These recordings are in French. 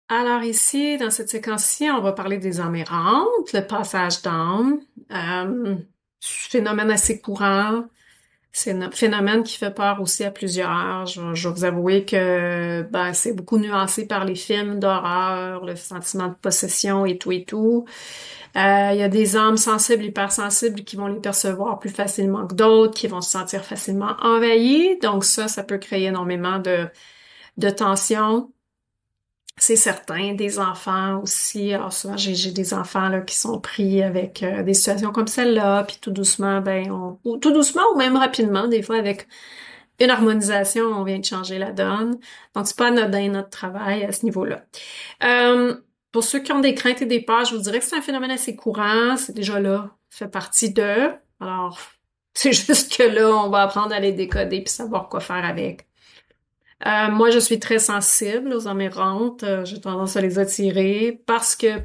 Alors ici, dans cette séquence-ci, on va parler des âmes errantes, le passage d'âme, phénomène assez courant. C'est un phénomène qui fait peur aussi à plusieurs. Je vais vous avouer que c'est beaucoup nuancé par les films d'horreur, le sentiment de possession et tout et tout. Il y a des âmes sensibles, hypersensibles qui vont les percevoir plus facilement que d'autres, qui vont se sentir facilement envahies. Donc ça peut créer énormément de tension. C'est certain, des enfants aussi. Alors souvent, j'ai des enfants là qui sont pris avec des situations comme celle-là, puis tout doucement, ou tout doucement ou même rapidement, des fois avec une harmonisation, on vient de changer la donne. Donc c'est pas anodin notre travail à ce niveau-là. Euh, pour ceux qui ont des craintes et des peurs, je vous dirais que c'est un phénomène assez courant. C'est déjà là, fait partie d'eux. Alors c'est juste que là, on va apprendre à les décoder puis savoir quoi faire avec. Moi, je suis très sensible aux amérantes. J'ai tendance à les attirer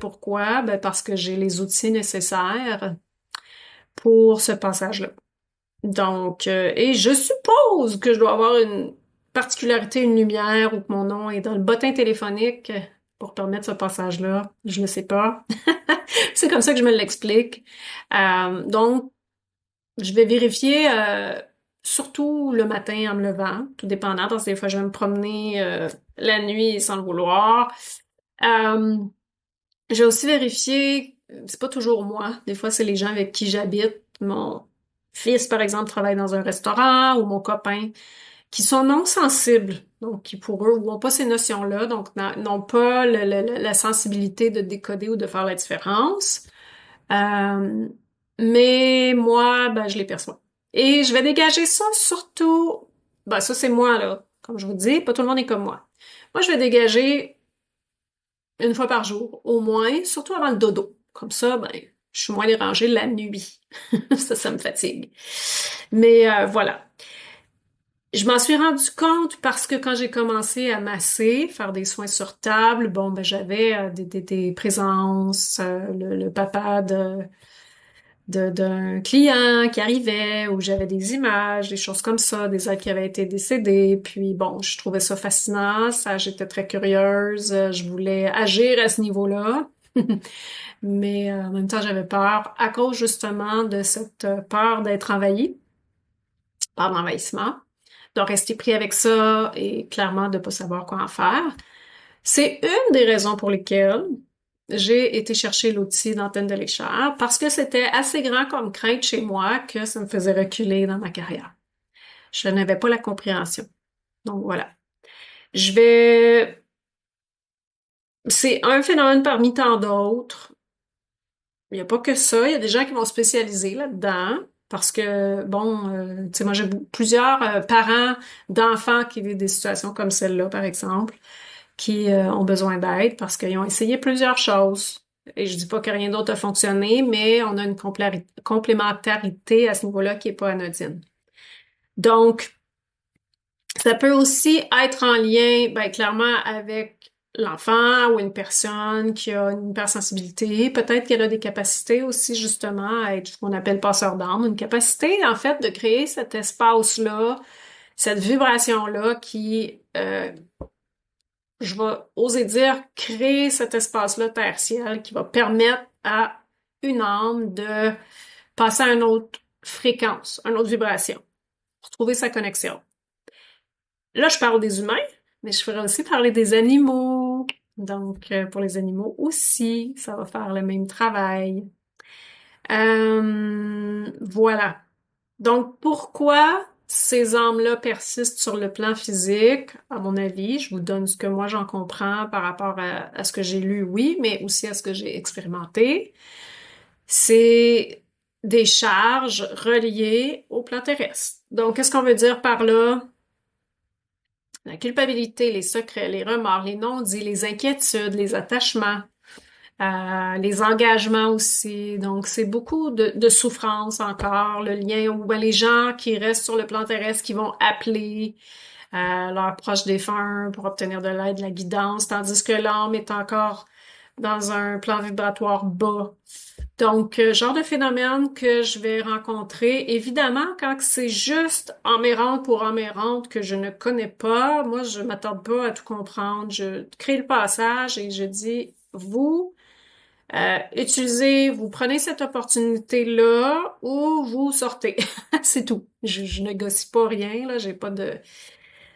pourquoi? Parce que j'ai les outils nécessaires pour ce passage-là. Donc, et je suppose que je dois avoir une particularité, une lumière ou que mon nom est dans le bottin téléphonique pour permettre ce passage-là. Je ne sais pas. C'est comme ça que je me l'explique. Donc, je vais vérifier, surtout le matin en me levant, tout dépendant, parce que des fois, je vais me promener la nuit sans le vouloir. Euh, je vais aussi vérifier, c'est pas toujours moi, des fois, c'est les gens avec qui j'habite. Mon fils, par exemple, travaille dans un restaurant ou mon copain, qui sont non sensibles, donc qui pour eux n'ont pas ces notions-là, donc n'ont pas la sensibilité de décoder ou de faire la différence. Euh, mais moi, je les perçois. Et je vais dégager ça surtout, ça c'est moi là, comme je vous dis, pas tout le monde est comme moi. Moi, je vais dégager une fois par jour, au moins, surtout avant le dodo. Comme ça, je suis moins dérangée la nuit. Ça me fatigue. Mais voilà. Je m'en suis rendu compte parce que quand j'ai commencé à masser, faire des soins sur table, j'avais des présences, le papa d'un client qui arrivait, où j'avais des images, des choses comme ça, des êtres qui avaient été décédés. Puis bon, je trouvais ça fascinant, ça, j'étais très curieuse, je voulais agir à ce niveau-là. Mais en même temps, j'avais peur à cause justement de cette peur d'être envahie par l'envahissement, de rester pris avec ça et clairement de pas savoir quoi en faire. C'est une des raisons pour lesquelles j'ai été chercher l'outil d'antenne de l'échelle parce que c'était assez grand comme crainte chez moi que ça me faisait reculer dans ma carrière. Je n'avais pas la compréhension. Donc voilà. Je vais... C'est un phénomène parmi tant d'autres. Il n'y a pas que ça. Il y a des gens qui vont spécialiser là-dedans parce que, tu sais, moi j'ai plusieurs parents d'enfants qui vivent des situations comme celle-là, par exemple, qui ont besoin d'aide parce qu'ils ont essayé plusieurs choses. Et je dis pas que rien d'autre a fonctionné, mais on a une complémentarité à ce niveau-là qui est pas anodine. Donc, ça peut aussi être en lien, clairement, avec l'enfant ou une personne qui a une hypersensibilité. Peut-être qu'elle a des capacités aussi, justement, à être ce qu'on appelle passeur d'âme. Une capacité, en fait, de créer cet espace-là, cette vibration-là qui, je vais oser dire, créer cet espace-là tertiel qui va permettre à une âme de passer à une autre fréquence, une autre vibration, pour trouver sa connexion. Là, je parle des humains, mais je ferai aussi parler des animaux. Donc, pour les animaux aussi, ça va faire le même travail. Voilà. Donc, pourquoi ces âmes-là persistent sur le plan physique? À mon avis, je vous donne ce que moi j'en comprends par rapport à ce que j'ai lu, oui, mais aussi à ce que j'ai expérimenté. C'est des charges reliées au plan terrestre. Donc, qu'est-ce qu'on veut dire par là? La culpabilité, les secrets, les remords, les non-dits, les inquiétudes, les attachements, les engagements aussi. Donc, c'est beaucoup de souffrance encore, le lien où les gens qui restent sur le plan terrestre, qui vont appeler leurs proches défunts pour obtenir de l'aide, de la guidance, tandis que l'âme est encore dans un plan vibratoire bas Donc, genre de phénomène que je vais rencontrer, évidemment, quand c'est juste emmerdante pour emmerdante que je ne connais pas, moi, je m'attarde pas à tout comprendre. Je crée le passage et je dis, vous, utilisez, vous prenez cette opportunité-là ou vous sortez. C'est tout. Je négocie pas rien, là, j'ai pas de...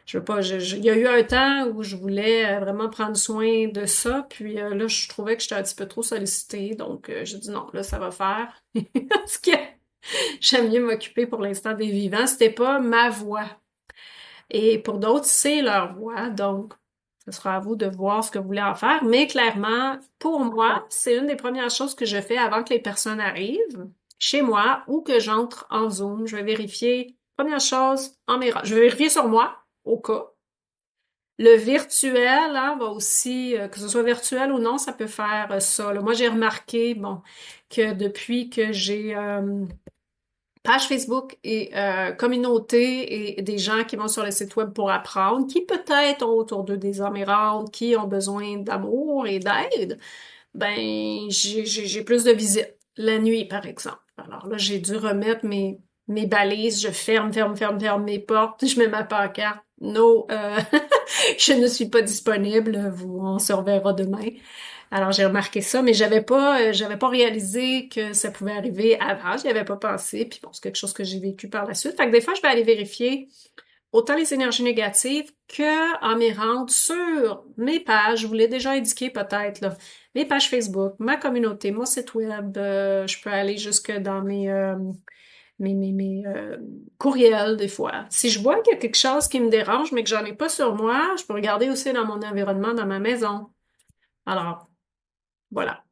Je veux pas, il y a eu un temps où je voulais vraiment prendre soin de ça, puis là, je trouvais que j'étais un petit peu trop sollicitée, donc j'ai dit non, là, ça va faire. Parce que j'aime mieux m'occuper pour l'instant des vivants. C'était pas ma voix. Et pour d'autres, c'est leur voix, donc ce sera à vous de voir ce que vous voulez en faire. Mais clairement, pour moi, c'est une des premières choses que je fais avant que les personnes arrivent chez moi ou que j'entre en Zoom. Je vais vérifier, première chose, je vais vérifier sur moi, au cas. Le virtuel, hein, va aussi, que ce soit virtuel ou non, ça peut faire ça, là. Moi, j'ai remarqué, bon, que depuis que j'ai page Facebook et communauté et des gens qui vont sur le site web pour apprendre, qui peut-être ont autour d'eux des âmes errantes, qui ont besoin d'amour et d'aide, ben, j'ai plus de visites. La nuit, par exemple. Alors là, j'ai dû remettre mes balises, je ferme mes portes, je mets ma pancarte. No, je ne suis pas disponible, on se reverra demain. Alors j'ai remarqué ça, mais j'avais pas réalisé que ça pouvait arriver avant, j'y avais pas pensé, puis bon, c'est quelque chose que j'ai vécu par la suite. Fait que des fois, je vais aller vérifier autant les énergies négatives que en m'y rendre sur mes pages, je vous l'ai déjà indiqué peut-être, là, mes pages Facebook, ma communauté, mon site web, je peux aller jusque dans mes courriels des fois. Si je vois qu'il y a quelque chose qui me dérange, mais que j'en ai pas sur moi, je peux regarder aussi dans mon environnement, dans ma maison. Alors, voilà.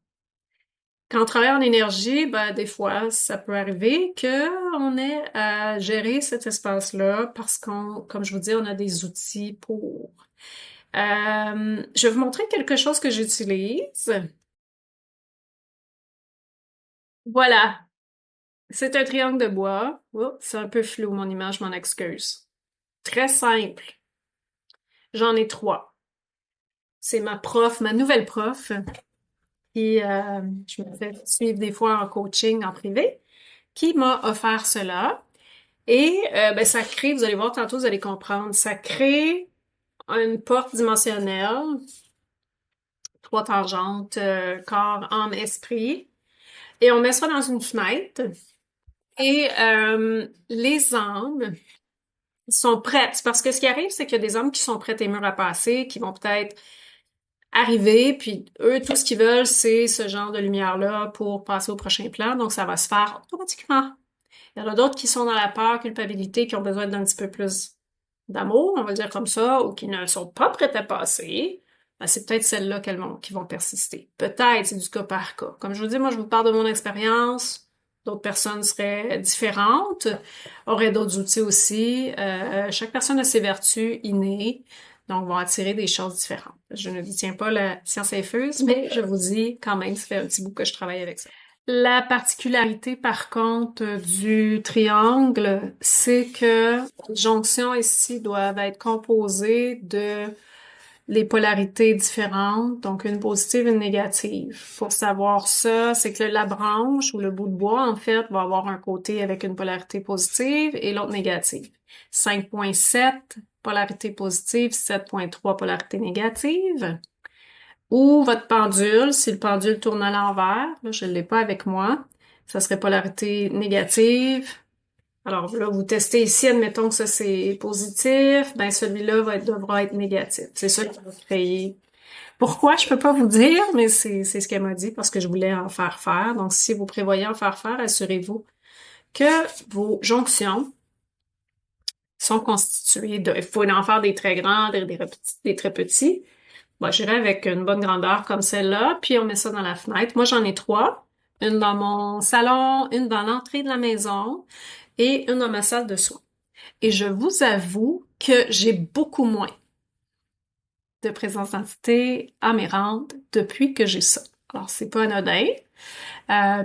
Quand on travaille en énergie, ben, des fois, ça peut arriver qu'on ait à gérer cet espace-là parce qu'on, comme je vous dis, on a des outils pour. Je vais vous montrer quelque chose que j'utilise. Voilà. C'est un triangle de bois. Oups, c'est un peu flou, mon image, je m'en excuse. Très simple. J'en ai trois. C'est ma prof, ma nouvelle prof, qui je me fais suivre des fois en coaching en privé, qui m'a offert cela. Et ben, ça crée, vous allez voir tantôt, vous allez comprendre, ça crée une porte dimensionnelle, trois tangentes, corps, âme, esprit. Et on met ça dans une fenêtre. Et les âmes sont prêtes. Parce que ce qui arrive, c'est qu'il y a des âmes qui sont prêtes et mûres à passer, qui vont peut-être arriver, puis eux, tout ce qu'ils veulent, c'est ce genre de lumière-là pour passer au prochain plan. Donc, ça va se faire automatiquement. Il y en a d'autres qui sont dans la peur, culpabilité, qui ont besoin d'un petit peu plus d'amour, on va dire comme ça, ou qui ne sont pas prêtes à passer. Ben, c'est peut-être celles-là qui vont persister. Peut-être, c'est du cas par cas. Comme je vous dis, moi, je vous parle de mon expérience. D'autres personnes seraient différentes, auraient d'autres outils aussi. Chaque personne a ses vertus innées, donc vont attirer des choses différentes. Je ne détiens pas la science infuse, mais je vous dis quand même, ça fait un petit bout que je travaille avec ça. La particularité, par contre, du triangle, c'est que les jonctions ici doivent être composées de les polarités différentes, donc une positive et une négative. Pour savoir ça, c'est que la branche ou le bout de bois, en fait, va avoir un côté avec une polarité positive et l'autre négative. 5.7, polarité positive, 7.3, polarité négative. Ou votre pendule, si le pendule tourne à l'envers, là, je ne l'ai pas avec moi, ça serait polarité négative. Alors là, vous testez ici, admettons que ça c'est positif, ben celui-là devra être négatif. C'est ça qui va créer. Pourquoi, je peux pas vous dire, mais c'est ce qu'elle m'a dit parce que je voulais en faire faire. Donc, si vous prévoyez en faire faire, assurez-vous que vos jonctions sont constituées de, il faut en faire des très grands, des très petits. Bon, j'irai avec une bonne grandeur comme celle-là, puis on met ça dans la fenêtre. Moi, j'en ai trois. Une dans mon salon, une dans l'entrée de la maison et une dans ma salle de soins. Et je vous avoue que j'ai beaucoup moins de présence d'entité amérante depuis que j'ai ça. Alors, c'est pas anodin.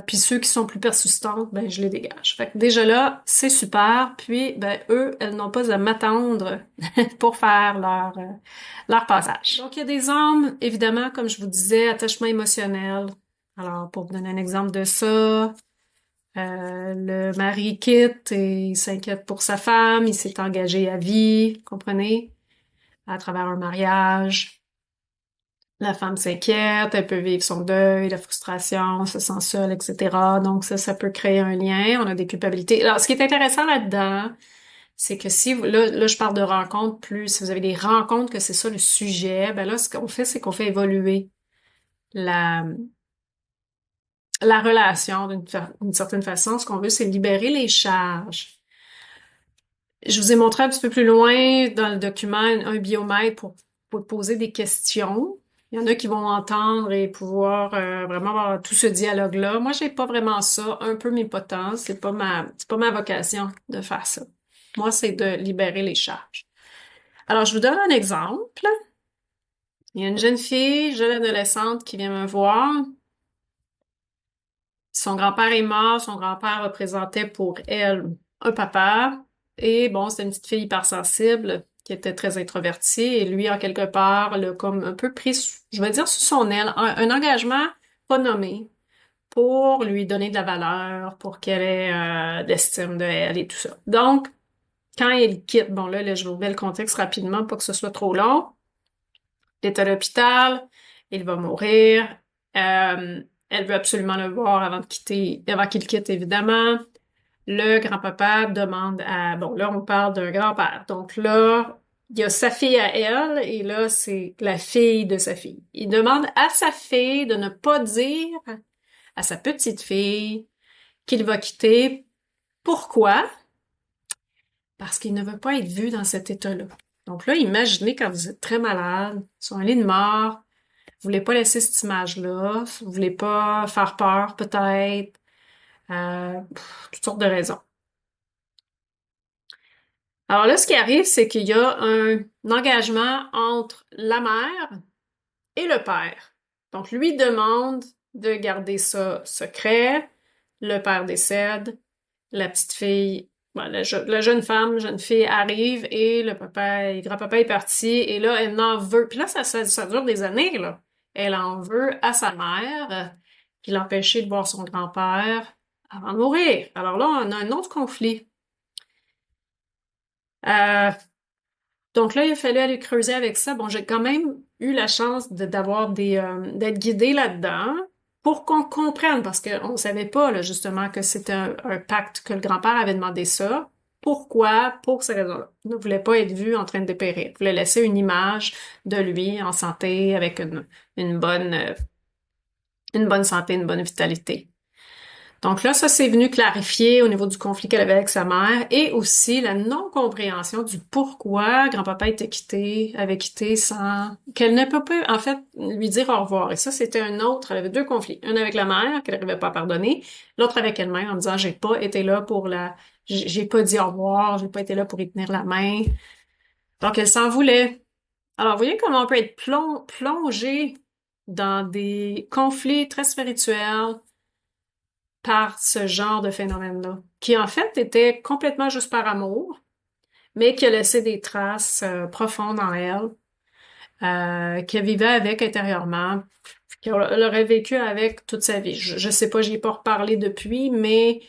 Puis ceux qui sont plus persistantes, ben je les dégage. Fait que déjà là, c'est super. Puis ben eux, elles n'ont pas à m'attendre pour faire leur passage. Donc il y a des âmes, évidemment, comme je vous disais, attachement émotionnel, Alors, pour vous donner un exemple de ça, le mari quitte et il s'inquiète pour sa femme, il s'est engagé à vie, comprenez, à travers un mariage. La femme s'inquiète, elle peut vivre son deuil, la frustration, se sent seule, etc. Donc ça peut créer un lien. On a des culpabilités. Alors, ce qui est intéressant là-dedans, c'est que si là, je parle de rencontres plus, si vous avez des rencontres que c'est ça le sujet, ben là, ce qu'on fait, c'est qu'on fait évoluer la, la relation d'une certaine façon. Ce qu'on veut, c'est libérer les charges. Je vous ai montré un petit peu plus loin dans le document un biomètre pour poser des questions. Il y en a qui vont entendre et pouvoir vraiment avoir tout ce dialogue-là. Moi, j'ai pas vraiment ça, un peu mes potents. C'est pas ma vocation de faire ça. Moi, c'est de libérer les charges. Alors, je vous donne un exemple. Il y a une jeune fille, jeune adolescente qui vient me voir. Son grand-père est mort. Son grand-père représentait pour elle un papa. Et bon, c'était une petite fille hypersensible qui était très introvertie. Et lui, en quelque part, l'a comme un peu pris, je vais dire, sous son aile, un engagement pas nommé pour lui donner de la valeur, pour qu'elle ait de l'estime de elle et tout ça. Donc, quand il quitte, bon là, je vous remets le contexte rapidement, pas que ce soit trop long. Il est à l'hôpital, il va mourir. Elle veut absolument le voir avant qu'il quitte, évidemment. Le grand-papa demande à... Bon, là, on parle d'un grand-père. Donc là, il y a sa fille à elle, et là, c'est la fille de sa fille. Il demande à sa fille de ne pas dire à sa petite fille qu'il va quitter. Pourquoi? Parce qu'il ne veut pas être vu dans cet état-là. Donc là, imaginez quand vous êtes très malade, sur un lit de mort, vous voulez pas laisser cette image-là, vous voulez pas faire peur, peut-être, toutes sortes de raisons. Alors là, ce qui arrive, c'est qu'il y a un engagement entre la mère et le père. Donc, lui demande de garder ça secret. Le père décède. La petite fille, bon, la jeune fille arrive et le grand-papa est parti. Et là, elle n'en veut. Puis là, ça dure des années, là. Elle en veut à sa mère qui l'empêchait de voir son grand-père avant de mourir. Alors là, on a un autre conflit. Euh, Donc là, il a fallu aller creuser avec ça. Bon, j'ai quand même eu la chance d'avoir d'être guidée là-dedans pour qu'on comprenne, parce qu'on savait pas, là, justement, que c'était un pacte, que le grand-père avait demandé ça. Pourquoi? Pour ces raisons-là. Il ne voulait pas être vu en train de dépérir. Il voulait laisser une image de lui en santé, avec une une bonne santé, une bonne vitalité. Donc là, ça c'est venu clarifier au niveau du conflit qu'elle avait avec sa mère et aussi la non-compréhension du pourquoi grand-papa avait quitté sans qu'elle ne peut pas, en fait, lui dire au revoir. Et ça, c'était un autre, elle avait deux conflits. Un avec la mère, qu'elle n'arrivait pas à pardonner, l'autre avec elle-même en disant, j'ai pas été là j'ai pas dit au revoir, j'ai pas été là pour y tenir la main. Donc elle s'en voulait. Alors, vous voyez comment on peut être plongé dans des conflits très spirituels, par ce genre de phénomène-là, qui en fait était complètement juste par amour, mais qui a laissé des traces profondes en elle, qu'elle vivait avec intérieurement, qu'elle aurait vécu avec toute sa vie. Je sais pas, j'y ai pas reparlé depuis, mais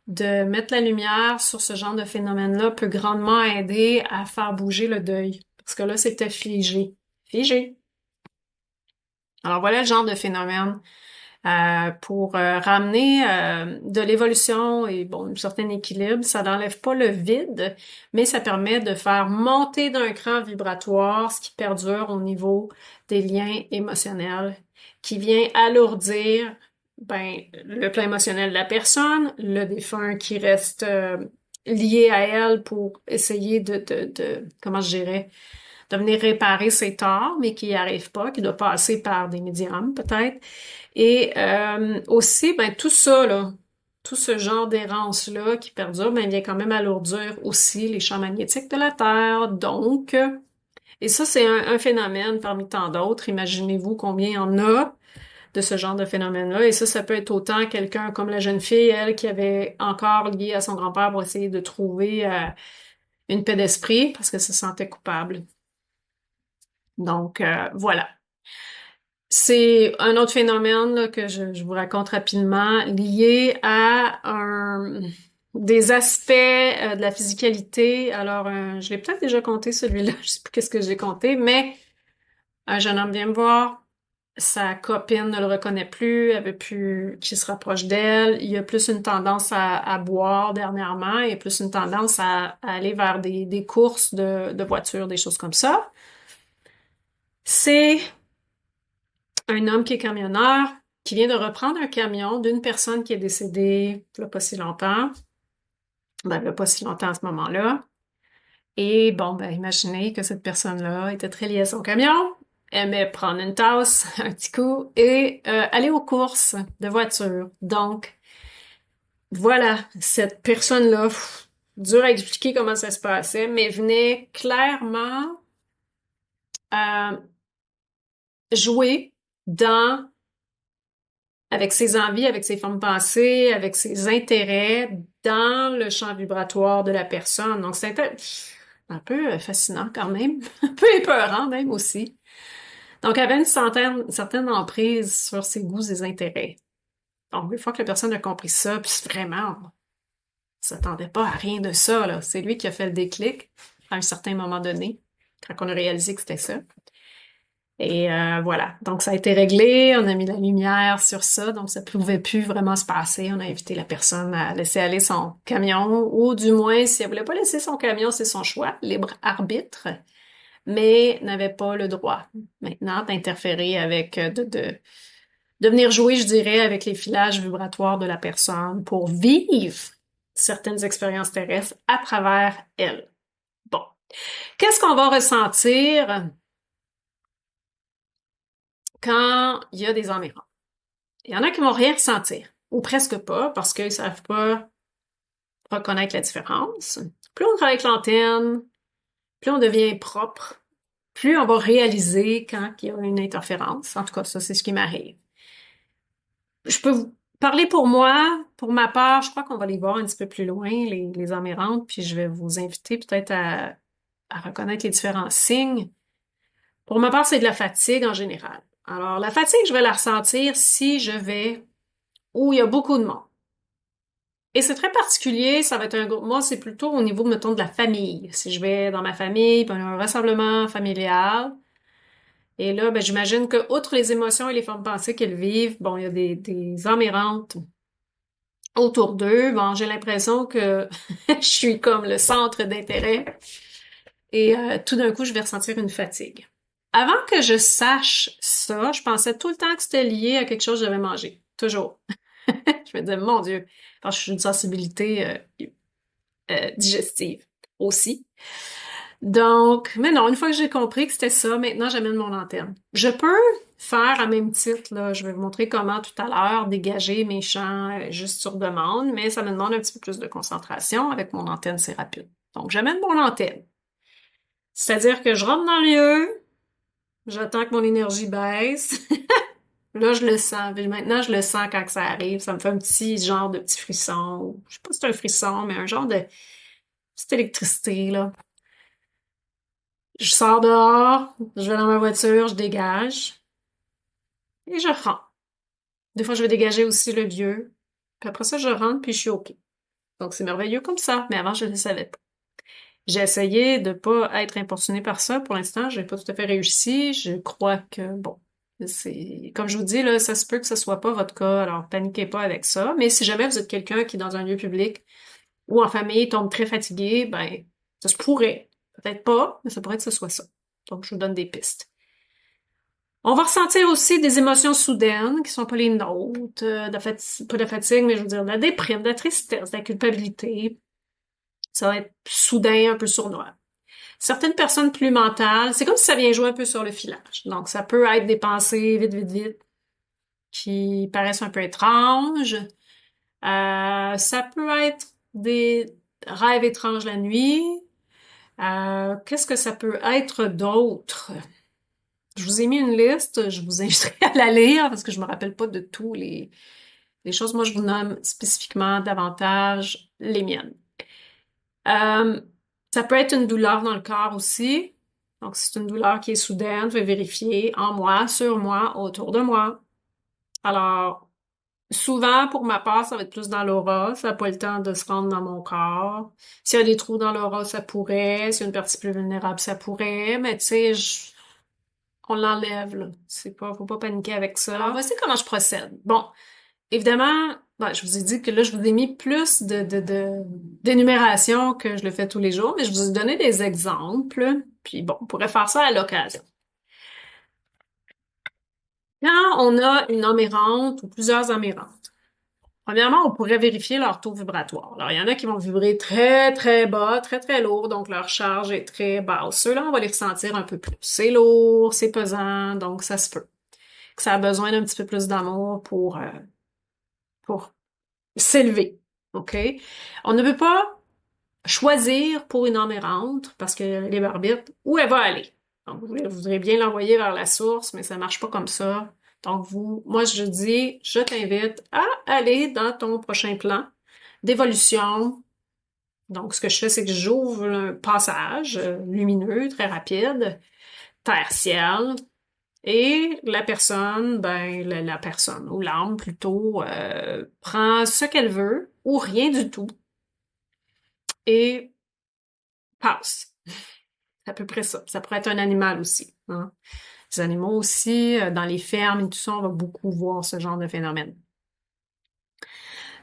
de mettre la lumière sur ce genre de phénomène-là peut grandement aider à faire bouger le deuil. Parce que là, c'était figé. Figé. Alors voilà le genre de phénomène pour ramener de l'évolution et bon, un certain équilibre. Ça n'enlève pas le vide, mais ça permet de faire monter d'un cran vibratoire ce qui perdure au niveau des liens émotionnels, qui vient alourdir le plan émotionnel de la personne, le défunt qui reste lié à elle pour essayer comment je dirais, de venir réparer ses torts, mais qui n'y arrive pas, qui doit passer par des médiums peut-être. Et aussi, tout ça, là, tout ce genre d'errance-là qui perdure, vient quand même alourdir aussi les champs magnétiques de la Terre. Donc, et ça, c'est un phénomène parmi tant d'autres. Imaginez-vous combien il y en a de ce genre de phénomène-là. Et ça peut être autant quelqu'un comme la jeune fille, elle, qui avait encore lié à son grand-père pour essayer de trouver une paix d'esprit parce qu'elle se sentait coupable. Donc, voilà. C'est un autre phénomène là, que je vous raconte rapidement, lié à des aspects de la physicalité. Alors, je l'ai peut-être déjà compté celui-là, je sais plus qu'est-ce que j'ai compté, mais un jeune homme vient me voir, sa copine ne le reconnaît plus, elle veut plus qu'il se rapproche d'elle, il a plus une tendance à boire dernièrement et plus une tendance à aller vers des courses de voitures, des choses comme ça. C'est un homme qui est camionneur, qui vient de reprendre un camion d'une personne qui est décédée il n'y a pas si longtemps. Ben, il n'y a pas si longtemps à ce moment-là. Et bon, ben, imaginez que cette personne-là était très liée à son camion, aimait prendre une tasse, un petit coup, et aller aux courses de voiture. Donc, voilà, cette personne-là, dur à expliquer comment ça se passait, mais venait clairement euh, jouer dans avec ses envies, avec ses formes pensées, avec ses intérêts dans le champ vibratoire de la personne. Donc, c'est un peu fascinant quand même, un peu épeurant même aussi. Donc, elle avait une certaine emprise sur ses goûts et intérêts. Donc, une fois que la personne a compris ça, puis vraiment, on s'attendait pas à rien de ça, là. C'est lui qui a fait le déclic à un certain moment donné, quand on a réalisé que c'était ça. Et voilà, donc ça a été réglé, on a mis la lumière sur ça, donc ça pouvait plus vraiment se passer. On a invité la personne à laisser aller son camion, ou du moins, si elle voulait pas laisser son camion, c'est son choix, libre arbitre, mais n'avait pas le droit maintenant d'interférer avec, de venir jouer, je dirais, avec les filages vibratoires de la personne pour vivre certaines expériences terrestres à travers elle. Bon, qu'est-ce qu'on va ressentir quand il y a des emmerdements? Il y en a qui vont rien ressentir, ou presque pas, parce qu'ils savent pas reconnaître la différence. Plus on travaille avec l'antenne, plus on devient propre, plus on va réaliser quand il y a une interférence. En tout cas, ça, c'est ce qui m'arrive. Je peux vous parler pour moi, pour ma part, je crois qu'on va les voir un petit peu plus loin, les emmerdantes, puis je vais vous inviter peut-être à reconnaître les différents signes. Pour ma part, c'est de la fatigue en général. Alors, la fatigue, je vais la ressentir si je vais où il y a beaucoup de monde. Et c'est très particulier, ça va être un groupe. Moi, c'est plutôt au niveau, mettons, de la famille. Si je vais dans ma famille, ben, un rassemblement familial. Et là, ben, j'imagine que, outre les émotions et les formes pensées qu'elles vivent, bon, il y a des emmerdantes autour d'eux. Bon, j'ai l'impression que je suis comme le centre d'intérêt. Et tout d'un coup, je vais ressentir une fatigue. Avant que je sache ça, je pensais tout le temps que c'était lié à quelque chose que j'avais mangé. Toujours. Je me disais, mon Dieu, parce que je suis une sensibilité digestive aussi. Donc, mais non, une fois que j'ai compris que c'était ça, maintenant j'amène mon antenne. Je peux faire à même titre, là, je vais vous montrer comment tout à l'heure dégager mes champs juste sur demande, mais ça me demande un petit peu plus de concentration. Avec mon antenne, c'est rapide. Donc, j'amène mon antenne. C'est-à-dire que je rentre dans le lieu, j'attends que mon énergie baisse. Là, je le sens. Puis maintenant, je le sens quand ça arrive. Ça me fait un petit genre de petit frisson. Je sais pas si c'est un frisson, mais un genre de petite électricité, là. Je sors dehors, je vais dans ma voiture, je dégage et je rentre. Des fois, je vais dégager aussi le lieu. Puis après ça, je rentre puis je suis OK. Donc, c'est merveilleux comme ça. Mais avant, je ne le savais pas. J'ai essayé de pas être importunée par ça. Pour l'instant, j'ai pas tout à fait réussi. Je crois que, bon, c'est, comme je vous dis, là, ça se peut que ce soit pas votre cas. Alors, paniquez pas avec ça. Mais si jamais vous êtes quelqu'un qui, dans un lieu public ou en famille, tombe très fatigué, ben, ça se pourrait. Peut-être pas, mais ça pourrait que ce soit ça. Donc, je vous donne des pistes. On va ressentir aussi des émotions soudaines qui sont pas les nôtres, pas de la fatigue, mais je veux dire de la déprime, de la tristesse, de la culpabilité. Ça va être soudain, un peu sournois. Certaines personnes plus mentales, c'est comme si ça vient jouer un peu sur le filage. Donc, ça peut être des pensées vite, vite, vite, qui paraissent un peu étranges. Ça peut être des rêves étranges la nuit. Qu'est-ce que ça peut être d'autre? Je vous ai mis une liste, je vous inviterai à la lire parce que je me rappelle pas de tous les choses. Moi, je vous nomme spécifiquement davantage les miennes. Euh, Ça peut être une douleur dans le corps aussi. Donc, si c'est une douleur qui est soudaine, je vais vérifier en moi, sur moi, autour de moi. Alors, souvent, pour ma part, ça va être plus dans l'aura. Ça n'a pas le temps de se rendre dans mon corps. S'il y a des trous dans l'aura, ça pourrait. S'il y a une partie plus vulnérable, ça pourrait. Mais tu sais, on l'enlève, là. Faut pas paniquer avec ça. Alors, voici comment je procède. Bon, évidemment, je vous ai dit que là, je vous ai mis plus d'énumération que je le fais tous les jours, mais je vous ai donné des exemples. Puis bon, on pourrait faire ça à l'occasion. Quand on a une ammérante ou plusieurs ammérantes, premièrement, on pourrait vérifier leur taux vibratoire. Alors, il y en a qui vont vibrer très, très bas, très, très lourd, donc leur charge est très basse. Ceux-là, on va les ressentir un peu plus. C'est lourd, c'est pesant, donc ça se peut. Que ça a besoin d'un petit peu plus d'amour pour s'élever. OK? On ne peut pas choisir pour une âme errante parce que libre arbitre où elle va aller. Donc, vous voudrez bien l'envoyer vers la source, mais ça marche pas comme ça. Donc, moi, je dis, je t'invite à aller dans ton prochain plan d'évolution. Donc, ce que je fais, c'est que j'ouvre un passage lumineux, très rapide, terre-ciel, et la personne, la personne, ou l'âme plutôt, prend ce qu'elle veut, ou rien du tout, et passe. C'est à peu près ça. Ça pourrait être un animal aussi, hein. Les animaux aussi, dans les fermes et tout ça, on va beaucoup voir ce genre de phénomène.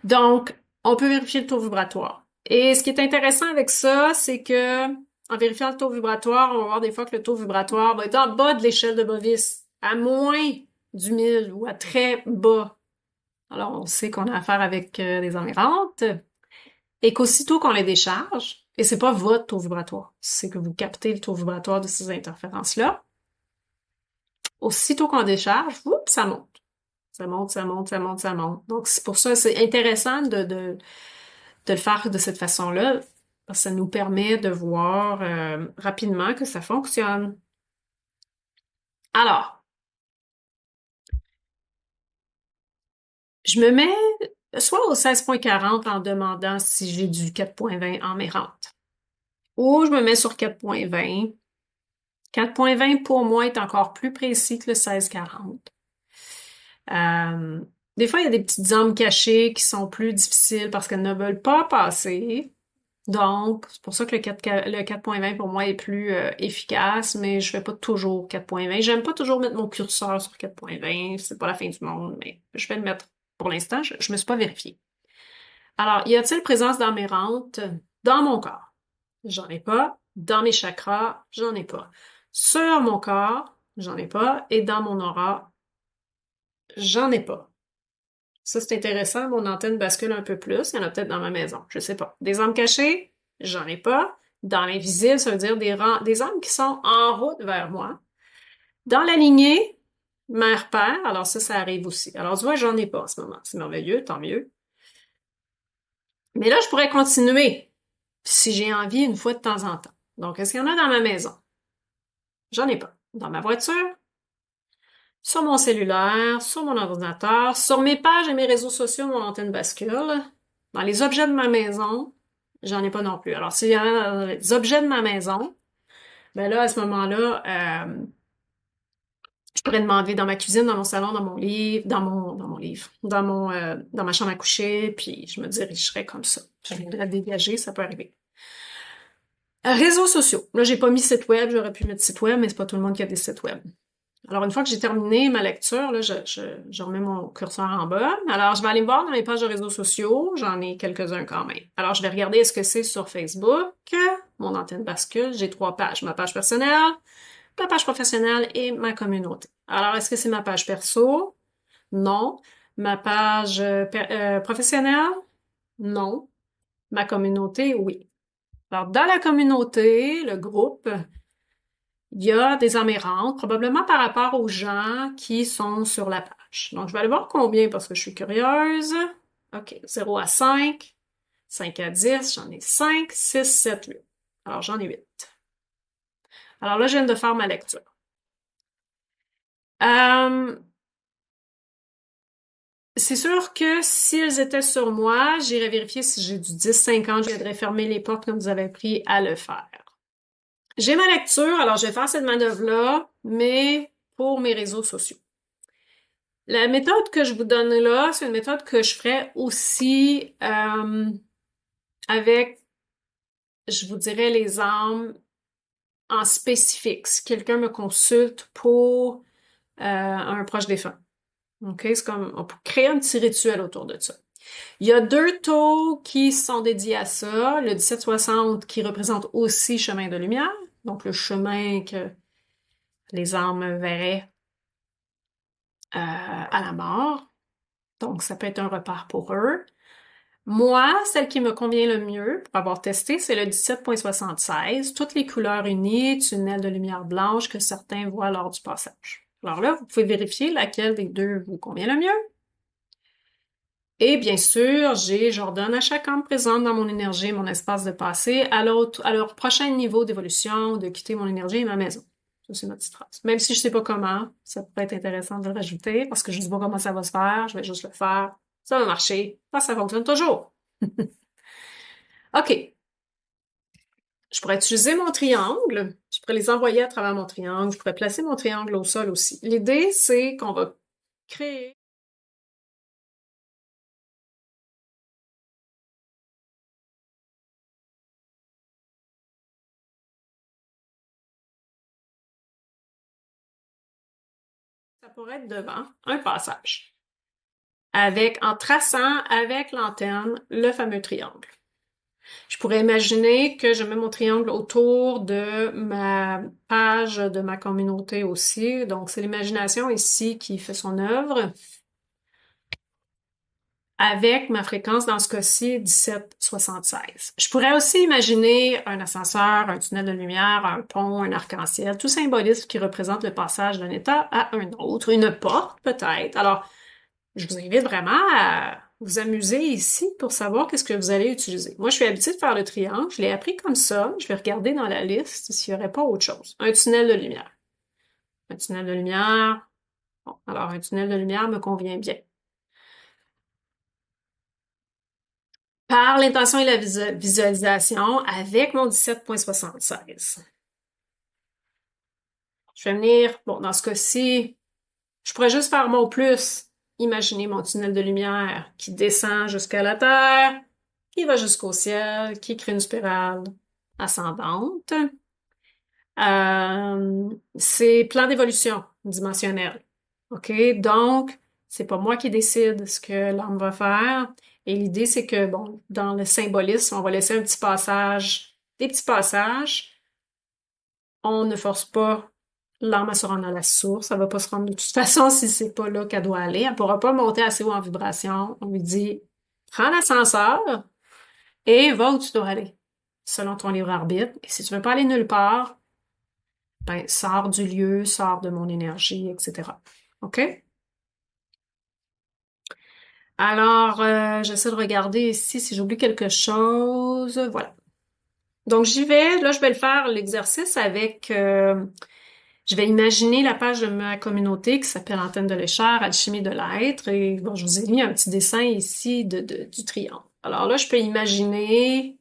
Donc, on peut vérifier le taux vibratoire. Et ce qui est intéressant avec ça, c'est que en vérifiant le taux vibratoire, on va voir des fois que le taux vibratoire va être en bas de l'échelle de Bovis, à moins du 1000 ou à très bas. Alors, on sait qu'on a affaire avec des amérantes et qu'aussitôt qu'on les décharge, et c'est pas votre taux vibratoire, c'est que vous captez le taux vibratoire de ces interférences-là, aussitôt qu'on décharge, ça monte. Ça monte, ça monte, ça monte, ça monte. Donc, c'est pour ça, c'est intéressant de le faire de cette façon-là, parce que ça nous permet de voir rapidement que ça fonctionne. Alors, je me mets soit au 16.40 en demandant si j'ai du 4.20 en mes rentes, ou je me mets sur 4.20. 4.20 pour moi est encore plus précis que le 16.40. Des fois, il y a des petites âmes cachées qui sont plus difficiles parce qu'elles ne veulent pas passer. Donc, c'est pour ça que le 4.20 pour moi est plus efficace, mais je fais pas toujours 4.20. J'aime pas toujours mettre mon curseur sur 4.20, c'est pas la fin du monde, mais je vais le mettre pour l'instant. Je me suis pas vérifiée. Alors, y a-t-il présence dans mes rentes? Dans mon corps? J'en ai pas. Dans mes chakras? J'en ai pas. Sur mon corps? J'en ai pas. Et dans mon aura? J'en ai pas. Ça, c'est intéressant. Mon antenne bascule un peu plus. Il y en a peut-être dans ma maison. Je sais pas. Des âmes cachées? J'en ai pas. Dans l'invisible, ça veut dire des âmes qui sont en route vers moi. Dans la lignée, mère-père, alors ça arrive aussi. Alors, tu vois, j'en ai pas en ce moment. C'est merveilleux, tant mieux. Mais là, je pourrais continuer si j'ai envie une fois de temps en temps. Donc, est-ce qu'il y en a dans ma maison? J'en ai pas. Dans ma voiture? Sur mon cellulaire, sur mon ordinateur, sur mes pages et mes réseaux sociaux, mon antenne bascule. Dans les objets de ma maison, j'en ai pas non plus. Alors, s'il y en a dans les objets de ma maison, ben là, à ce moment-là, je pourrais demander dans ma cuisine, dans mon salon, dans mon livre, dans ma chambre à coucher, puis je me dirigerais comme ça. Je voudrais dégager, ça peut arriver. Réseaux sociaux. Là, j'ai pas mis site web, j'aurais pu mettre site web, mais c'est pas tout le monde qui a des sites web. Alors, une fois que j'ai terminé ma lecture, là, je remets mon curseur en bas. Alors, je vais aller voir dans mes pages de réseaux sociaux. J'en ai quelques-uns quand même. Alors, je vais regarder ce que c'est sur Facebook. Mon antenne bascule. J'ai 3 pages. Ma page personnelle, ma page professionnelle et ma communauté. Alors, est-ce que c'est ma page perso? Non. Ma page professionnelle? Non. Ma communauté? Oui. Alors, dans la communauté, le groupe, il y a des amérantes, probablement par rapport aux gens qui sont sur la page. Donc, je vais aller voir combien parce que je suis curieuse. OK, 0 à 5, 5 à 10, j'en ai 5, 6, 7, 8. Alors, j'en ai 8. Alors là, je viens de faire ma lecture. C'est sûr que s'ils étaient sur moi, j'irais vérifier si j'ai du 10-50, je viendrais fermer les portes comme vous avez appris à le faire. J'ai ma lecture, alors je vais faire cette manœuvre-là, mais pour mes réseaux sociaux. La méthode que je vous donne là, c'est une méthode que je ferais aussi avec, je vous dirais, les âmes en spécifique. Si quelqu'un me consulte pour un proche défunt. OK? C'est comme, on peut créer un petit rituel autour de ça. Il y a deux taux qui sont dédiés à ça. Le 1760 qui représente aussi chemin de lumière, donc le chemin que les âmes verraient à la mort. Donc, ça peut être un repère pour eux. Moi, celle qui me convient le mieux pour avoir testé, c'est le 17.76, toutes les couleurs unies, tunnel de lumière blanche que certains voient lors du passage. Alors là, vous pouvez vérifier laquelle des deux vous convient le mieux. Et bien sûr, j'ordonne à chaque âme présente dans mon énergie, mon espace de passer à leur prochain niveau d'évolution, de quitter mon énergie et ma maison. Ça, c'est ma petite phrase. Même si je sais pas comment, ça peut être intéressant de le rajouter parce que je sais pas comment ça va se faire, je vais juste le faire. Ça va marcher. Ça fonctionne toujours. OK. Je pourrais utiliser mon triangle. Je pourrais les envoyer à travers mon triangle. Je pourrais placer mon triangle au sol aussi. L'idée, c'est qu'on va créer. Ça pourrait être devant un passage. En traçant avec l'antenne le fameux triangle. Je pourrais imaginer que je mets mon triangle autour de ma page de ma communauté aussi. Donc, c'est l'imagination ici qui fait son œuvre. Avec ma fréquence, dans ce cas-ci, 1776. Je pourrais aussi imaginer un ascenseur, un tunnel de lumière, un pont, un arc-en-ciel, tout symbolisme qui représente le passage d'un état à un autre, une porte peut-être. Alors, je vous invite vraiment à vous amuser ici pour savoir qu'est-ce que vous allez utiliser. Moi, je suis habituée de faire le triangle. Je l'ai appris comme ça. Je vais regarder dans la liste s'il n'y aurait pas autre chose. Un tunnel de lumière. Un tunnel de lumière. Bon, alors, un tunnel de lumière me convient bien. Par l'intention et la visualisation avec mon 17.76. Je vais venir, bon, dans ce cas-ci, je pourrais juste faire mon plus. Imaginer mon tunnel de lumière qui descend jusqu'à la Terre, qui va jusqu'au ciel, qui crée une spirale ascendante. C'est plan d'évolution dimensionnel. OK? Donc, c'est pas moi qui décide ce que l'âme va faire. Et l'idée, c'est que, bon, dans le symbolisme, on va laisser un petit passage, des petits passages. On ne force pas l'âme à se rendre à la source. Elle va pas se rendre de toute façon si c'est pas là qu'elle doit aller. Elle pourra pas monter assez haut en vibration. On lui dit, prends l'ascenseur et va où tu dois aller, selon ton libre arbitre. Et si tu veux pas aller nulle part, ben, sors du lieu, sors de mon énergie, etc. OK? Alors, j'essaie de regarder ici si j'oublie quelque chose. Voilà. Donc, j'y vais. Là, je vais le faire, l'exercice avec... je vais imaginer la page de ma communauté qui s'appelle Antenne de l'échelle, Alchimie de l'être. Et bon, je vous ai mis un petit dessin ici du triangle. Alors là, je peux imaginer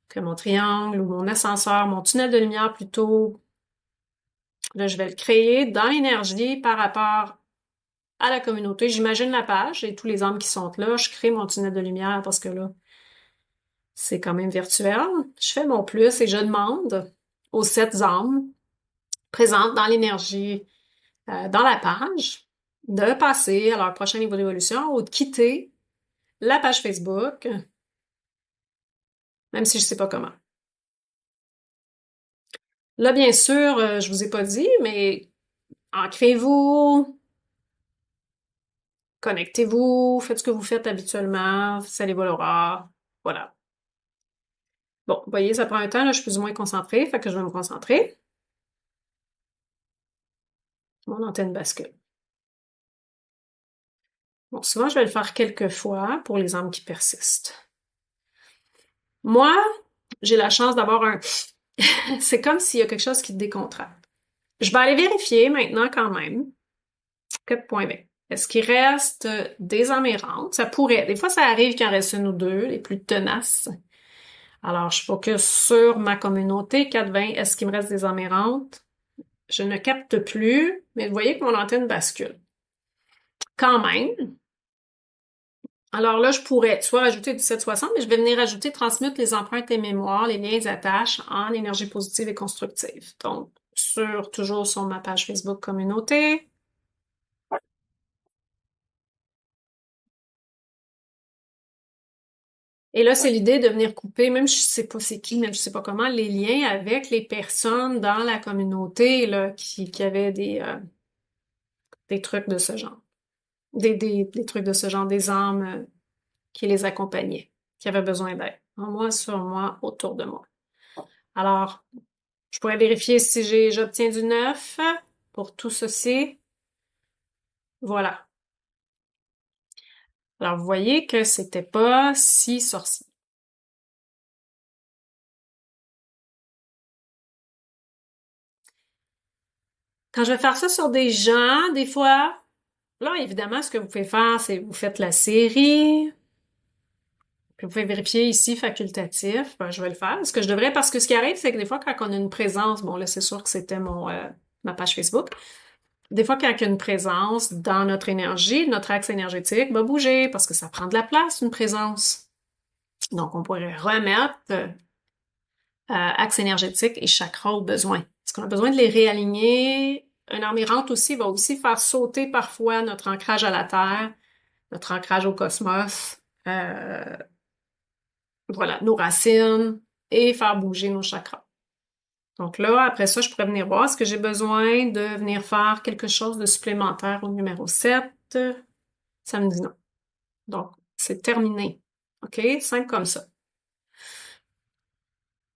que mon triangle ou mon ascenseur, mon tunnel de lumière plutôt, là, je vais le créer dans l'énergie par rapport à la communauté. J'imagine la page et tous les âmes qui sont là. Je crée mon tunnel de lumière parce que là, c'est quand même virtuel. Je fais mon plus et je demande aux 7 âmes présentes dans l'énergie, dans la page, de passer à leur prochain niveau d'évolution ou de quitter la page Facebook, même si je sais pas comment. Là, bien sûr, je vous ai pas dit, mais ancrez-vous, connectez-vous, faites ce que vous faites habituellement, ça évoluera. Voilà. Bon, vous voyez, ça prend un temps, là, je suis plus ou moins concentrée, fait que je vais me concentrer. Mon antenne bascule. Bon, souvent, je vais le faire quelques fois pour les âmes qui persistent. Moi, j'ai la chance d'avoir un... C'est comme s'il y a quelque chose qui décontracte. Je vais aller vérifier maintenant quand même. 4.20. Est-ce qu'il reste des âmes errantes? Ça pourrait. Des fois, ça arrive qu'il en reste une ou deux, les plus tenaces. Alors, je focus sur ma communauté 420. Est-ce qu'il me reste des amérantes? Je ne capte plus, mais vous voyez que mon antenne bascule. Quand même. Alors là, je pourrais soit rajouter 1760, mais je vais venir ajouter transmute les empreintes et mémoires, les liens et attaches en énergie positive et constructive. Donc, toujours sur ma page Facebook communauté. Et là, c'est l'idée de venir couper, même je sais pas c'est qui, même je sais pas comment, les liens avec les personnes dans la communauté là, qui avaient des trucs de ce genre. Des trucs de ce genre, des âmes qui les accompagnaient, qui avaient besoin d'aide. En moi, sur moi, autour de moi. Alors, je pourrais vérifier si j'obtiens du 9 pour tout ceci. Voilà. Alors, vous voyez que c'était pas si sorcier. Quand je vais faire ça sur des gens, des fois, là, évidemment, ce que vous pouvez faire, c'est vous faites la série, puis vous pouvez vérifier ici facultatif. Ben, je vais le faire. Ce que je devrais, parce que ce qui arrive, c'est que des fois, quand on a une présence, bon, là, c'est sûr que c'était ma page Facebook. Des fois, quand il y a une présence dans notre énergie, notre axe énergétique va bouger parce que ça prend de la place, une présence. Donc, on pourrait remettre axe énergétique et chakra au besoin. Parce qu'on a besoin de les réaligner. Un armérante aussi va aussi faire sauter parfois notre ancrage à la Terre, notre ancrage au cosmos, voilà, nos racines et faire bouger nos chakras. Donc là, après ça, je pourrais venir voir est-ce que j'ai besoin de venir faire quelque chose de supplémentaire au numéro 7. Ça me dit non. Donc, c'est terminé. OK? Simple comme ça.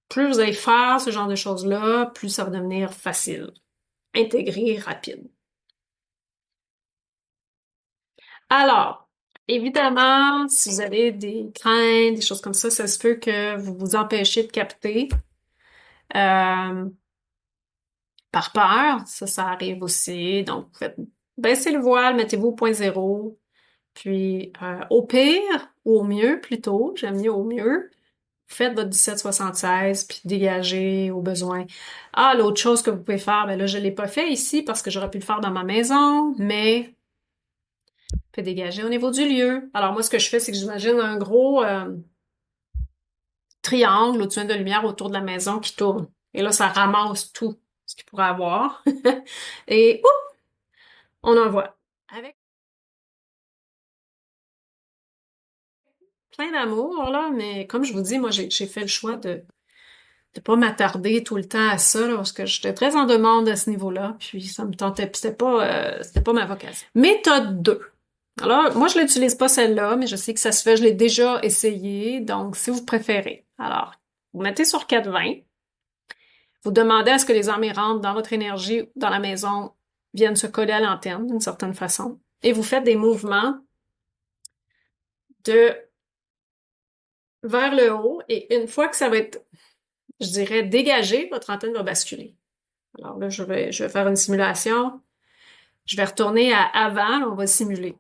Plus vous allez faire ce genre de choses-là, plus ça va devenir facile, intégré, rapide. Alors, évidemment, si vous avez des craintes, des choses comme ça se peut que vous vous empêchiez de capter euh, par peur. Ça arrive aussi. Donc, vous faites baisser le voile, mettez-vous au point zéro. Puis, au pire, ou au mieux plutôt, j'aime mieux au mieux, faites votre 1776 puis dégagez au besoin. Ah, l'autre chose que vous pouvez faire, ben là, je l'ai pas fait ici parce que j'aurais pu le faire dans ma maison, mais peut dégager au niveau du lieu. Alors moi, ce que je fais, c'est que j'imagine un gros triangle ou tunnel de lumière autour de la maison qui tourne. Et là, ça ramasse tout ce qu'il pourrait avoir. Et ouf, on envoie. Avec plein d'amour, là, mais comme je vous dis, moi, j'ai fait le choix de pas m'attarder tout le temps à ça, là, parce que j'étais très en demande à ce niveau-là, puis ça me tentait, puis c'était pas ma vocation. Méthode 2. Alors, moi, je l'utilise pas celle-là, mais je sais que ça se fait, je l'ai déjà essayé, donc si vous préférez. Alors, vous mettez sur 420, vous demandez à ce que les amérantes dans votre énergie, dans la maison, viennent se coller à l'antenne d'une certaine façon, et vous faites des mouvements de vers le haut, et une fois que ça va être, je dirais, dégagé, votre antenne va basculer. Alors là, je vais faire une simulation. Je vais retourner à avant, là, on va simuler.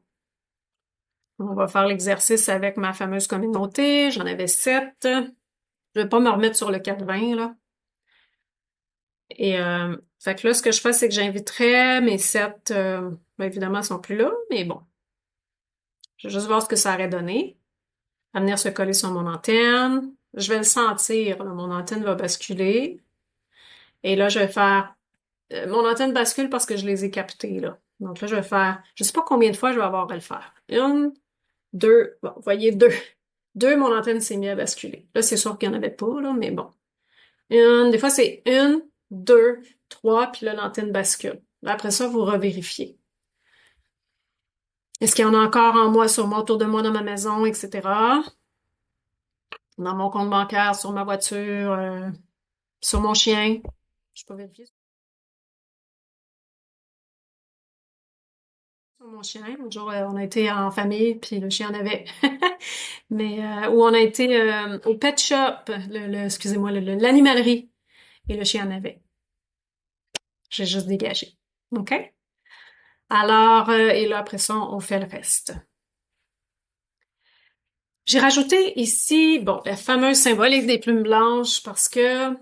On va faire l'exercice avec ma fameuse communauté. J'en avais 7. Je vais pas me remettre sur le 420, là. Et fait que là, ce que je fais, c'est que j'inviterais mes 7. Ben, évidemment, ils sont plus là, mais bon. Je vais juste voir ce que ça aurait donné. À venir se coller sur mon antenne. Je vais le sentir, là, mon antenne va basculer. Et là, je vais faire mon antenne bascule parce que je les ai captés, là. Donc là, je vais faire, je sais pas combien de fois je vais avoir à le faire. Une, deux, bon, vous voyez, deux. Deux, mon antenne s'est mise à basculer. Là, c'est sûr qu'il n'y en avait pas, là, mais bon. Des fois, c'est une, deux, trois, puis là, l'antenne bascule. Là, après ça, vous revérifiez. Est-ce qu'il y en a encore en moi, sur moi, autour de moi, dans ma maison, etc. Dans mon compte bancaire, sur ma voiture, sur mon chien. Je peux vérifier. Mon chien. Un jour, on a été en famille, puis le chien en avait. Mais où on a été au pet shop, excusez-moi, l'animalerie, et le chien en avait. J'ai juste dégagé. OK? Alors, et là, après ça, on fait le reste. J'ai rajouté ici, bon, la fameuse symbolique des plumes blanches parce que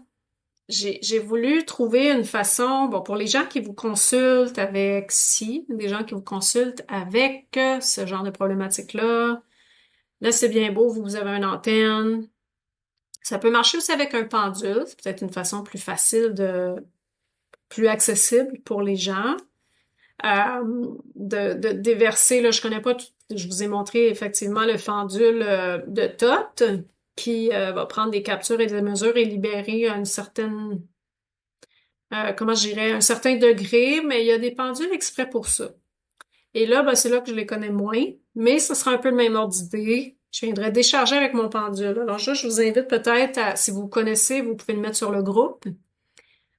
j'ai voulu trouver une façon, bon, pour les gens qui vous consultent avec des gens qui vous consultent avec ce genre de problématique-là, là, c'est bien beau, vous avez une antenne. Ça peut marcher aussi avec un pendule, c'est peut-être une façon plus facile plus accessible pour les gens. De déverser, là, je connais pas tout, je vous ai montré effectivement le pendule de Tot qui va prendre des captures et des mesures et libérer une certaine, comment je dirais, un certain degré, mais il y a des pendules exprès pour ça. Et là, ben, c'est là que je les connais moins, mais ce sera un peu le même ordre d'idée. Je viendrai décharger avec mon pendule. Alors je vous invite peut-être à, si vous connaissez, vous pouvez le mettre sur le groupe,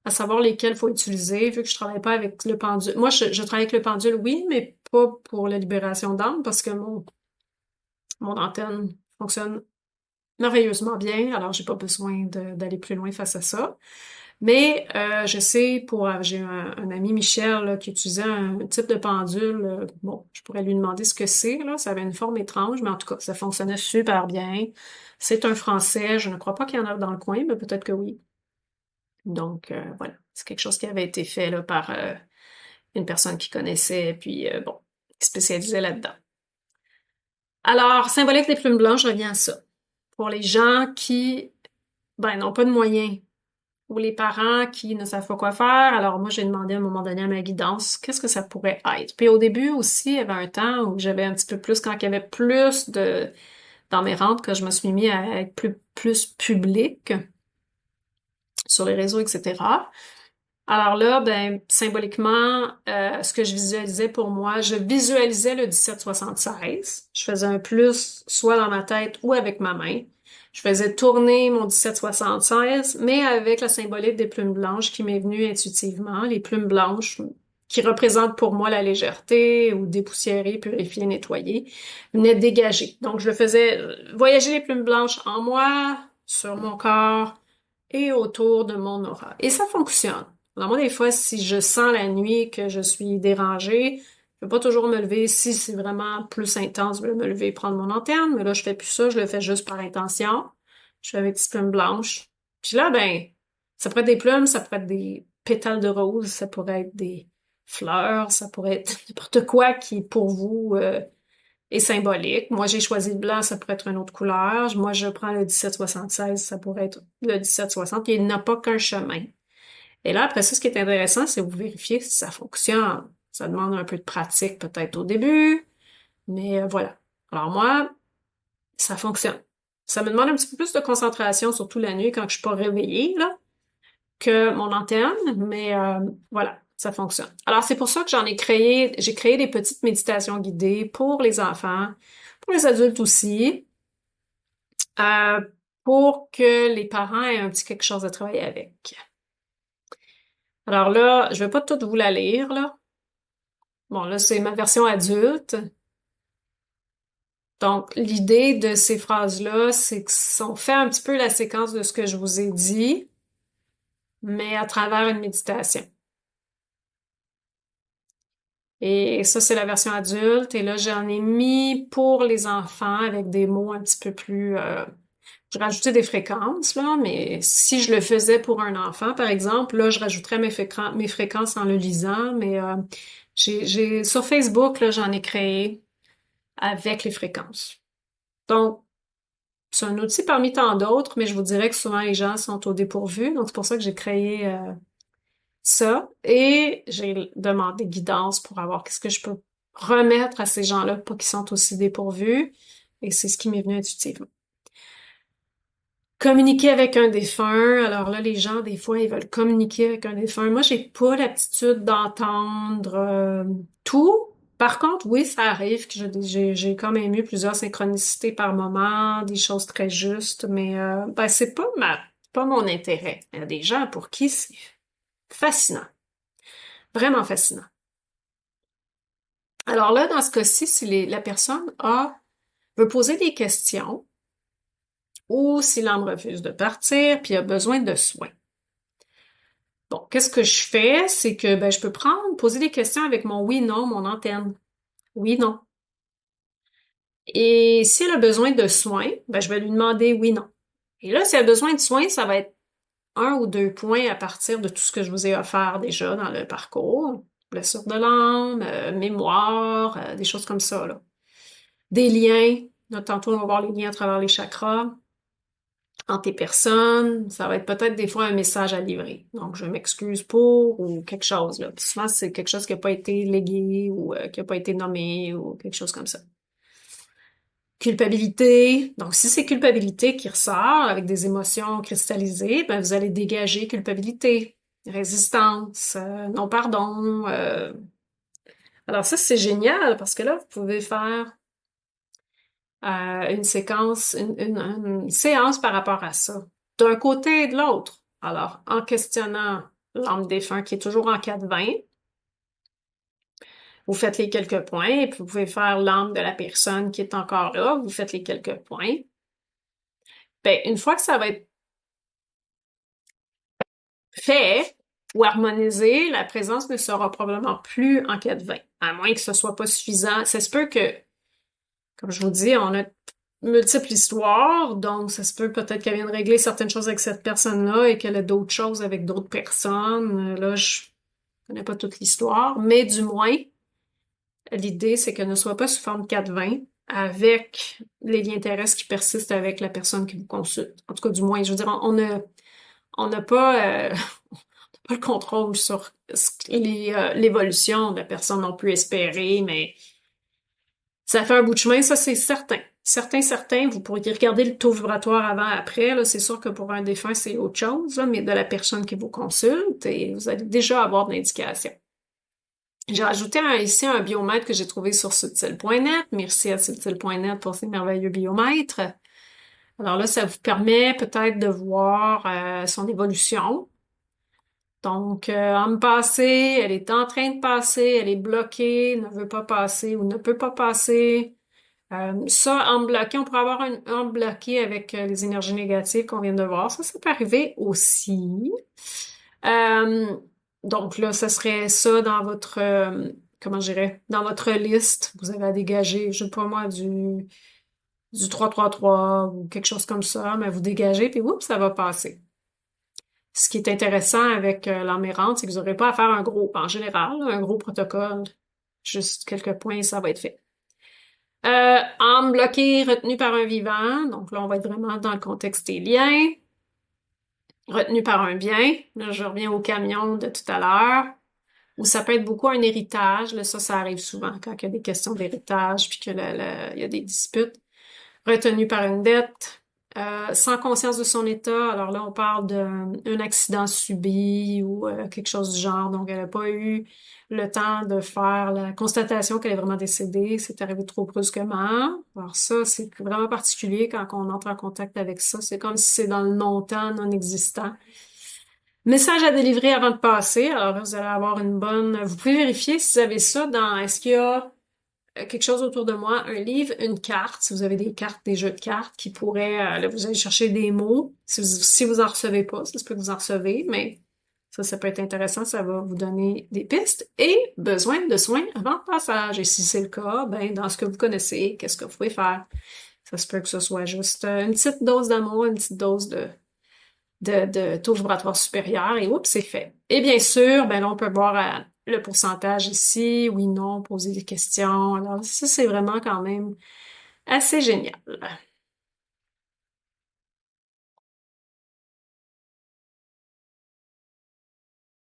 à savoir lesquels faut utiliser, vu que je travaille pas avec le pendule. Moi, je travaille avec le pendule, oui, mais pas pour la libération d'âme, parce que mon antenne fonctionne merveilleusement bien, alors j'ai pas besoin d'aller plus loin face à ça. Mais je sais, j'ai un ami Michel là, qui utilisait un type de pendule. Bon, je pourrais lui demander ce que c'est, là. Ça avait une forme étrange, mais en tout cas, ça fonctionnait super bien. C'est un Français. Je ne crois pas qu'il y en a dans le coin, mais peut-être que oui. Donc voilà, c'est quelque chose qui avait été fait là, par une personne qui connaissait, puis bon, qui spécialisait là-dedans. Alors, symbolique des plumes blanches, je reviens à ça. Pour les gens qui, ben, n'ont pas de moyens, ou les parents qui ne savent pas quoi faire, alors moi, j'ai demandé à un moment donné à ma guidance, qu'est-ce que ça pourrait être? Puis au début aussi, il y avait un temps où j'avais un petit peu plus, quand il y avait plus dans mes rentes, que je me suis mis à être plus publique sur les réseaux, etc. Alors là, ben, symboliquement, ce que je visualisais pour moi, je visualisais le 1776. Je faisais un plus soit dans ma tête ou avec ma main. Je faisais tourner mon 1776, mais avec la symbolique des plumes blanches qui m'est venue intuitivement. Les plumes blanches qui représentent pour moi la légèreté ou dépoussiérer, purifier, nettoyer, venaient dégager. Donc, je faisais voyager les plumes blanches en moi, sur mon corps et autour de mon aura. Et ça fonctionne. Alors moi, des fois, si je sens la nuit que je suis dérangée, je peux pas toujours me lever. Si c'est vraiment plus intense, je vais me lever et prendre mon antenne. Mais là, je fais plus ça. Je le fais juste par intention. Je fais avec des plumes blanches. Puis là, ben, ça pourrait être des plumes, ça pourrait être des pétales de rose, ça pourrait être des fleurs, ça pourrait être n'importe quoi qui, pour vous, est symbolique. Moi, j'ai choisi le blanc, ça pourrait être une autre couleur. Moi, je prends le 1776, ça pourrait être le 1760. Il n'a pas qu'un chemin. Et là, après ça, ce qui est intéressant, c'est vous vérifier si ça fonctionne. Ça demande un peu de pratique peut-être au début, mais voilà. Alors moi, ça fonctionne. Ça me demande un petit peu plus de concentration, surtout la nuit quand je suis pas réveillée, là, que mon antenne, mais voilà, ça fonctionne. Alors c'est pour ça que j'ai créé des petites méditations guidées pour les enfants, pour les adultes aussi, euh, pour que les parents aient un petit quelque chose à travailler avec. Alors là, je vais pas tout vous la lire, là. Bon, là, c'est ma version adulte. Donc, l'idée de ces phrases-là, c'est qu'on fait un petit peu la séquence de ce que je vous ai dit, mais à travers une méditation. Et ça, c'est la version adulte. Et là, j'en ai mis pour les enfants avec des mots un petit peu plus... j'ai rajouté des fréquences, là, mais si je le faisais pour un enfant, par exemple, là, je rajouterais mes fréquences en le lisant, mais sur Facebook, là, j'en ai créé avec les fréquences. Donc, c'est un outil parmi tant d'autres, mais je vous dirais que souvent les gens sont au dépourvu, donc c'est pour ça que j'ai créé ça. Et j'ai demandé guidance pour avoir qu'est-ce que je peux remettre à ces gens-là pour qu'ils sont aussi dépourvus. Et c'est ce qui m'est venu intuitivement. Communiquer avec un défunt. Alors là, les gens, des fois, ils veulent communiquer avec un défunt. Moi, j'ai pas l'aptitude d'entendre tout. Par contre, oui, ça arrive que j'ai quand même eu plusieurs synchronicités par moment, des choses très justes, mais ben, c'est pas mon intérêt. Il y a des gens pour qui c'est fascinant. Vraiment fascinant. Alors là, dans ce cas-ci, si la personne veut poser des questions ou si l'âme refuse de partir puis a besoin de soins. Bon, qu'est-ce que je fais? C'est que ben, je peux poser des questions avec mon oui-non, mon antenne. Oui, non. Et si elle a besoin de soins, ben, je vais lui demander oui, non. Et là, si elle a besoin de soins, ça va être 1 ou 2 points à partir de tout ce que je vous ai offert déjà dans le parcours. Blessure de l'âme, mémoire, des choses comme ça, là. Des liens. Là, tantôt, on va voir les liens à travers les chakras. Entre les personnes, ça va être peut-être des fois un message à livrer. Donc, je m'excuse pour ou quelque chose, là. Puis souvent, c'est quelque chose qui n'a pas été légué ou qui n'a pas été nommé ou quelque chose comme ça. Culpabilité. Donc, si c'est culpabilité qui ressort avec des émotions cristallisées, ben, vous allez dégager culpabilité, résistance, non-pardon. Alors ça, c'est génial parce que là, vous pouvez faire une séquence, une séance par rapport à ça, d'un côté et de l'autre. Alors, en questionnant l'âme défunt qui est toujours en 4-20, vous faites les quelques points, et puis vous pouvez faire l'âme de la personne qui est encore là, vous faites les quelques points. Ben, une fois que ça va être fait ou harmonisé, la présence ne sera probablement plus en 4-20, à moins que ce soit pas suffisant. Ça se peut que, comme je vous dis, on a multiples histoires, donc ça se peut peut-être qu'elle vienne régler certaines choses avec cette personne-là et qu'elle ait d'autres choses avec d'autres personnes. Là, je connais pas toute l'histoire, mais du moins, l'idée, c'est qu'elle ne soit pas sous forme 4-20 avec les liens terrestres qui persistent avec la personne qui vous consulte. En tout cas, du moins, je veux dire, on n'a pas, pas le contrôle sur l'évolution de la personne. On peut espérer, mais ça fait un bout de chemin, ça c'est certain. Certain, vous pourriez regarder le taux vibratoire avant, après, là, c'est sûr que pour un défunt, c'est autre chose, là, mais de la personne qui vous consulte, et vous allez déjà avoir de l'indication. J'ai rajouté ici un biomètre que j'ai trouvé sur subtil.net. Merci à subtil.net pour ces merveilleux biomètres. Alors là, ça vous permet peut-être de voir son évolution. Donc, en me passer, elle est en train de passer, elle est bloquée, ne veut pas passer ou ne peut pas passer. Ça, en bloqué, on pourrait avoir un bloqué avec les énergies négatives qu'on vient de voir. Ça peut arriver aussi. Euh, donc là, ça serait ça dans votre, comment je dirais, dans votre liste. Vous avez à dégager, je sais pas moi, du 3-3-3 ou quelque chose comme ça, mais vous dégagez, puis oups, ça va passer. Ce qui est intéressant avec l'âme errante, c'est que vous n'aurez pas à faire un gros, en général, un gros protocole. Juste quelques points, ça va être fait. Âme bloquée, retenue par un vivant. Donc là, on va être vraiment dans le contexte des liens. Retenue par un bien. Là, je reviens au camion de tout à l'heure. Ou ça peut être beaucoup un héritage. Là, ça arrive souvent quand il y a des questions d'héritage puis que il y a des disputes. Retenue par une dette. Sans conscience de son état. Alors là, on parle d'un accident subi ou quelque chose du genre. Donc, elle n'a pas eu le temps de faire la constatation qu'elle est vraiment décédée. C'est arrivé trop brusquement. Alors ça, c'est vraiment particulier quand on entre en contact avec ça. C'est comme si c'est dans le non-temps, non existant. Message à délivrer avant de passer. Alors là, vous allez avoir une bonne... Vous pouvez vérifier si vous avez ça dans... Est-ce qu'il y a quelque chose autour de moi, un livre, une carte, si vous avez des cartes, des jeux de cartes qui pourraient, là, vous allez chercher des mots, si vous en recevez pas, ça se peut que vous en recevez, mais ça peut être intéressant, ça va vous donner des pistes, et besoin de soins avant le passage, et si c'est le cas, ben, dans ce que vous connaissez, qu'est-ce que vous pouvez faire? Ça se peut que ce soit juste une petite dose d'amour, une petite dose de taux vibratoire supérieur, et oups, c'est fait. Et bien sûr, ben là, on peut voir le pourcentage ici, oui, non, poser des questions. Alors, ça, c'est vraiment quand même assez génial.